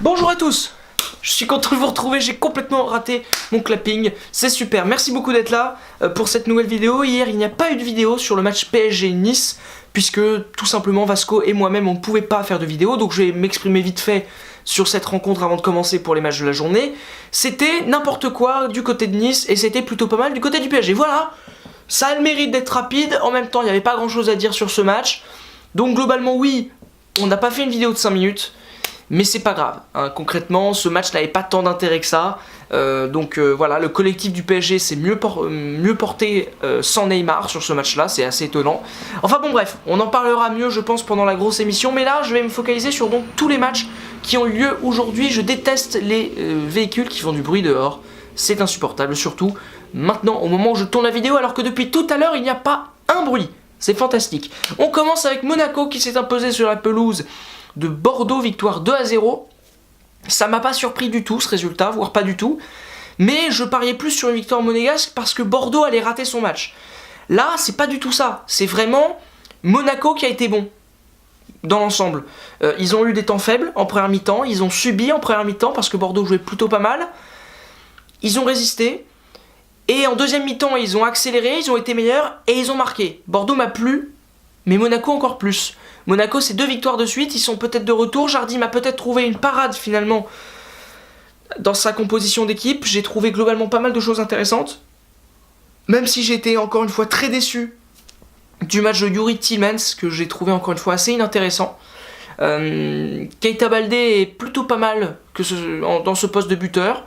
Bonjour à tous, je suis content de vous retrouver, j'ai complètement raté mon clapping, c'est super, merci beaucoup d'être là pour cette nouvelle vidéo. Hier il n'y a pas eu de vidéo sur le match PSG-Nice, puisque tout simplement Vasco et moi-même on ne pouvait pas faire de vidéo, donc je vais m'exprimer vite fait sur cette rencontre avant de commencer pour les matchs de la journée. C'était n'importe quoi du côté de Nice et c'était plutôt pas mal du côté du PSG, voilà. Ça a le mérite d'être rapide, en même temps il n'y avait pas grand chose à dire sur ce match, donc globalement oui, on n'a pas fait une vidéo de 5 minutes. Mais c'est pas grave, hein. Concrètement, ce match n'avait pas tant d'intérêt que ça. Voilà, le collectif du PSG s'est mieux porté sans Neymar sur ce match-là, c'est assez étonnant. Enfin bon bref, on en parlera mieux je pense pendant la grosse émission, mais là je vais me focaliser sur donc tous les matchs qui ont eu lieu aujourd'hui. Je déteste les véhicules qui font du bruit dehors, c'est insupportable, surtout maintenant au moment où je tourne la vidéo, alors que depuis tout à l'heure il n'y a pas un bruit. C'est fantastique. On commence avec Monaco qui s'est imposé sur la pelouse de Bordeaux, victoire 2-0. Ça m'a pas surpris du tout ce résultat, voire pas du tout. Mais je pariais plus sur une victoire monégasque parce que Bordeaux allait rater son match. Là, c'est pas du tout ça. C'est vraiment Monaco qui a été bon dans l'ensemble. Ils ont eu des temps faibles en première mi-temps, ils ont subi en première mi-temps parce que Bordeaux jouait plutôt pas mal. Ils ont résisté. Et en deuxième mi-temps, ils ont accéléré, ils ont été meilleurs et ils ont marqué. Bordeaux m'a plu, mais Monaco encore plus. Monaco, c'est 2 victoires de suite, ils sont peut-être de retour. Jardim a peut-être trouvé une parade finalement dans sa composition d'équipe. J'ai trouvé globalement pas mal de choses intéressantes. Même si j'ai été encore une fois très déçu du match de Youri Tielemans, que j'ai trouvé encore une fois assez inintéressant. Keita Baldé est plutôt pas mal dans ce poste de buteur.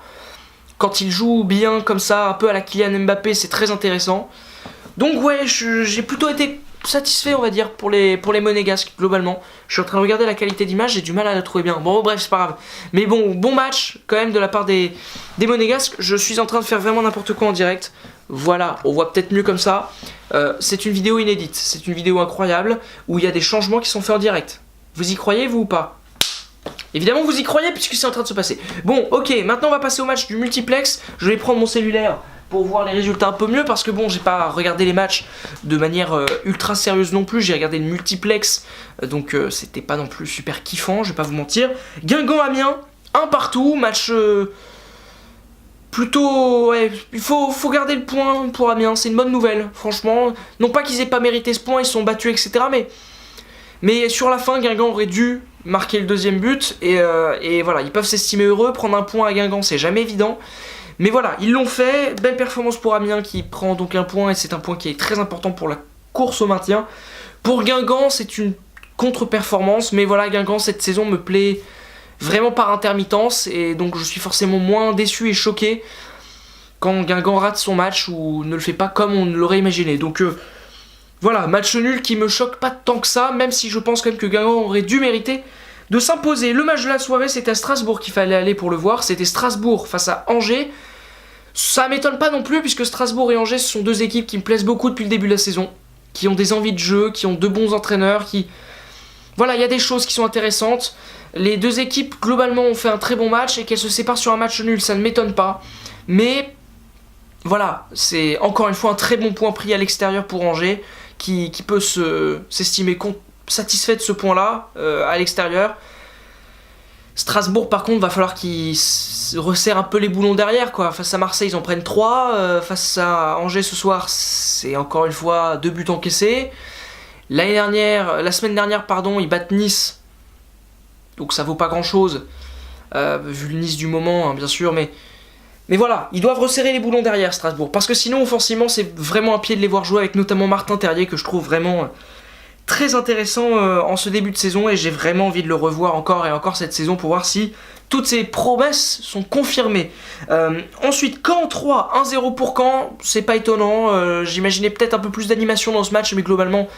Quand il joue bien comme ça, un peu à la Kylian Mbappé, c'est très intéressant. Donc ouais, j'ai plutôt été satisfait on va dire pour les monégasques globalement. Je suis en train de regarder la qualité d'image, j'ai du mal à la trouver bien. Bon bref, c'est pas grave. Mais bon match quand même de la part des monégasques. Je suis en train de faire vraiment n'importe quoi en direct. Voilà, on voit peut-être mieux comme ça. C'est une vidéo inédite, c'est une vidéo incroyable où il y a des changements qui sont faits en direct. Vous y croyez vous ou pas? Évidemment vous y croyez puisque c'est en train de se passer. Bon ok, maintenant on va passer au match du multiplex. Je vais prendre mon cellulaire pour voir les résultats un peu mieux, parce que bon, j'ai pas regardé les matchs de manière ultra sérieuse non plus, j'ai regardé le multiplex, donc c'était pas non plus super kiffant, je vais pas vous mentir. Guingamp-Amiens, 1 partout, match plutôt... Ouais, il faut garder le point pour Amiens, c'est une bonne nouvelle, franchement. Non pas qu'ils aient pas mérité ce point, ils se sont battus, etc. Mais sur la fin, Guingamp aurait dû marquer le deuxième but, et voilà, ils peuvent s'estimer heureux, prendre un point à Guingamp, c'est jamais évident. Mais voilà, ils l'ont fait, belle performance pour Amiens qui prend donc un point, et c'est un point qui est très important pour la course au maintien. Pour Guingamp, c'est une contre-performance, mais voilà, Guingamp cette saison me plaît vraiment par intermittence, et donc je suis forcément moins déçu et choqué quand Guingamp rate son match ou ne le fait pas comme on l'aurait imaginé. Donc voilà, match nul qui me choque pas tant que ça, même si je pense quand même que Guingamp aurait dû mériter de s'imposer. Le match de la soirée, c'était à Strasbourg qu'il fallait aller pour le voir, c'était Strasbourg face à Angers. Ça m'étonne pas non plus, puisque Strasbourg et Angers, ce sont deux équipes qui me plaisent beaucoup depuis le début de la saison, qui ont des envies de jeu, qui ont de bons entraîneurs, Voilà, il y a des choses qui sont intéressantes. Les deux équipes, globalement, ont fait un très bon match, et qu'elles se séparent sur un match nul, ça ne m'étonne pas. Mais, voilà, c'est encore une fois un très bon point pris à l'extérieur pour Angers, qui peut s'estimer satisfait de ce point-là, à l'extérieur. Strasbourg par contre va falloir qu'ils resserrent un peu les boulons derrière quoi. Face à Marseille ils en prennent 3, face à Angers ce soir c'est encore une fois 2 buts encaissés. La semaine dernière pardon, ils battent Nice, donc ça vaut pas grand chose vu le Nice du moment hein, bien sûr, mais voilà, ils doivent resserrer les boulons derrière Strasbourg, parce que sinon offensivement c'est vraiment un pied de les voir jouer, avec notamment Martin Terrier que je trouve vraiment très intéressant en ce début de saison, et j'ai vraiment envie de le revoir encore et encore cette saison pour voir si toutes ces promesses sont confirmées. Ensuite, Caen 3, 1-0 pour Caen, c'est pas étonnant, j'imaginais peut-être un peu plus d'animation dans ce match, mais globalement,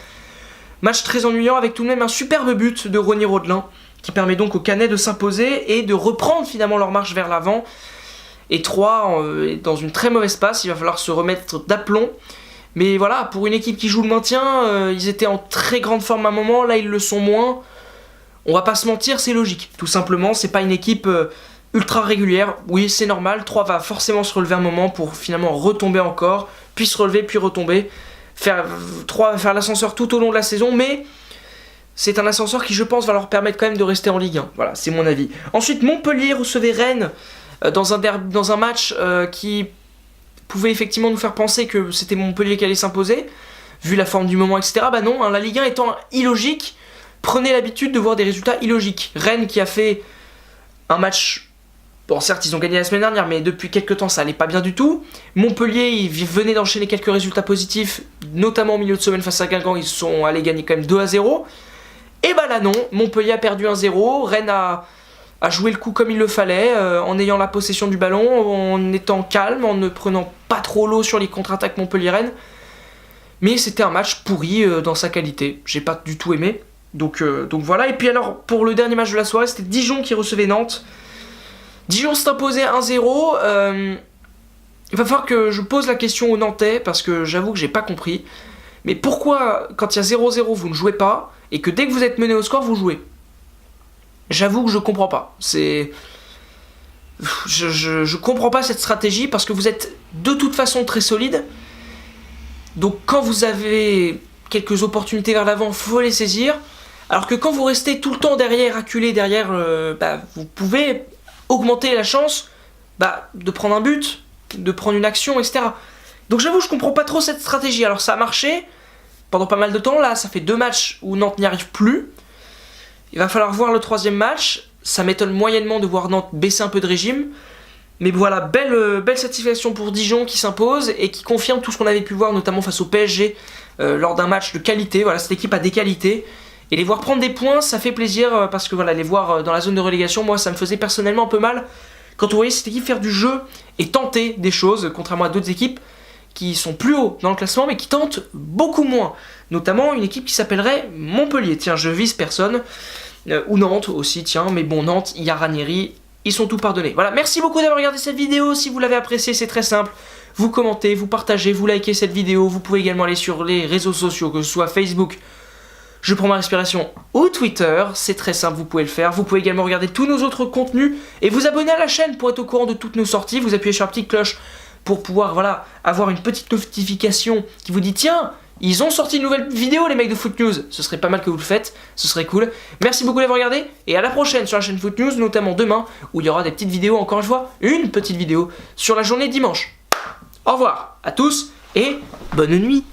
match très ennuyant avec tout de même un superbe but de Ronny Rodelin, qui permet donc aux Canets de s'imposer et de reprendre finalement leur marche vers l'avant. Et 3 est dans une très mauvaise passe, il va falloir se remettre d'aplomb. Mais voilà, pour une équipe qui joue le maintien, ils étaient en très grande forme à un moment, là ils le sont moins. On va pas se mentir, c'est logique. Tout simplement, c'est pas une équipe ultra régulière. Oui, c'est normal, 3 va forcément se relever un moment pour finalement retomber encore, puis se relever, puis retomber. 3 va faire l'ascenseur tout au long de la saison, mais c'est un ascenseur qui, je pense, va leur permettre quand même de rester en Ligue 1. Voilà, c'est mon avis. Ensuite, Montpellier recevait Rennes dans un match qui pouvait effectivement nous faire penser que c'était Montpellier qui allait s'imposer, vu la forme du moment, etc. Bah non, hein, la Ligue 1 étant illogique, prenez l'habitude de voir des résultats illogiques. Rennes qui a fait un match... Bon, certes, ils ont gagné la semaine dernière, mais depuis quelques temps, ça allait pas bien du tout. Montpellier, ils venaient d'enchaîner quelques résultats positifs, notamment au milieu de semaine face à Guingamp, ils sont allés gagner quand même 2-0. Et bah là non, Montpellier a perdu 1-0, Rennes a joué le coup comme il le fallait, en ayant la possession du ballon, en étant calme, en ne prenant pas trop l'eau sur les contre-attaques Montpellier-Rennes. Mais c'était un match pourri dans sa qualité, j'ai pas du tout aimé. Donc voilà, et puis alors, pour le dernier match de la soirée, c'était Dijon qui recevait Nantes. Dijon s'est imposé 1-0, il va falloir que je pose la question aux Nantais, parce que j'avoue que j'ai pas compris. Mais pourquoi, quand il y a 0-0, vous ne jouez pas, et que dès que vous êtes mené au score, vous jouez? J'avoue que je comprends pas. Je comprends pas cette stratégie, parce que vous êtes de toute façon très solide. Donc quand vous avez quelques opportunités vers l'avant, faut les saisir. Alors que quand vous restez tout le temps derrière, acculé derrière, vous pouvez augmenter la chance de prendre un but, de prendre une action, etc. Donc j'avoue, je comprends pas trop cette stratégie. Alors ça a marché pendant pas mal de temps. Là, ça fait 2 matchs où Nantes n'y arrive plus. Il va falloir voir le 3e match. Ça m'étonne moyennement de voir Nantes baisser un peu de régime. Mais voilà, belle satisfaction pour Dijon qui s'impose et qui confirme tout ce qu'on avait pu voir, notamment face au PSG, lors d'un match de qualité. Voilà, cette équipe a des qualités. Et les voir prendre des points, ça fait plaisir, parce que voilà, les voir dans la zone de relégation, moi, ça me faisait personnellement un peu mal. Quand on voyait cette équipe faire du jeu et tenter des choses, contrairement à d'autres équipes qui sont plus haut dans le classement, mais qui tentent beaucoup moins. Notamment une équipe qui s'appellerait Montpellier. Tiens, je vise personne. Ou Nantes aussi, tiens. Mais bon, Nantes, il y a Ranieri, ils sont tout pardonnés. Voilà, merci beaucoup d'avoir regardé cette vidéo. Si vous l'avez appréciée, c'est très simple. Vous commentez, vous partagez, vous likez cette vidéo. Vous pouvez également aller sur les réseaux sociaux, que ce soit Facebook, Je prends ma respiration, ou Twitter, c'est très simple, vous pouvez le faire. Vous pouvez également regarder tous nos autres contenus et vous abonner à la chaîne pour être au courant de toutes nos sorties. Vous appuyez sur la petite cloche pour pouvoir avoir une petite notification qui vous dit tiens, ils ont sorti une nouvelle vidéo les mecs de Foot News. Ce serait pas mal que vous le faites, ce serait cool. Merci beaucoup d'avoir regardé et à la prochaine sur la chaîne Foot News, notamment demain où il y aura des petites vidéos, encore une fois, une petite vidéo sur la journée de dimanche. Au revoir à tous et bonne nuit.